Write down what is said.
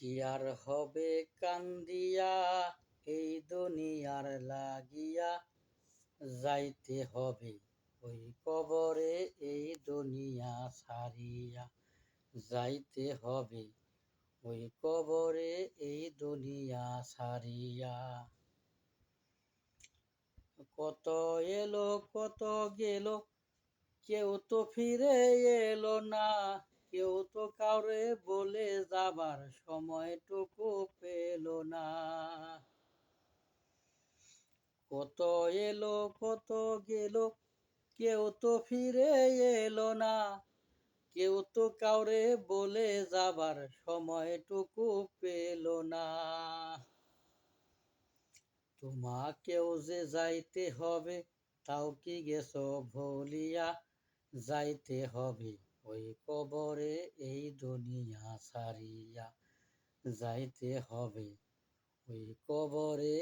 কি আর হবে কান্দিয়া এই দুনিয়ার লাগিয়া, যাইতে হবে ওই কবরে এই দুনিয়া ছাড়িয়া, যাইতে হবে ওই কবরে এই দুনিয়া ছাড়িয়া। কত এলো কত গেল, কেউ তো ফিরে এলো না, কেউ তো কাউরে বলে যাবার সময়টুকু পেল না। কত এলো কত গেল, কেউ তো ফিরে এলো না, কেউ তো কাউরে বলে যাবার সময়টুকু পেল না। তোমাকেও যে যাইতে হবে, তাও কি গেছো ভুলিয়া, যাইতে হবে ওই কবরে এই দুনিয়া ছাড়িয়া, যাইতে হবে ওই কবরে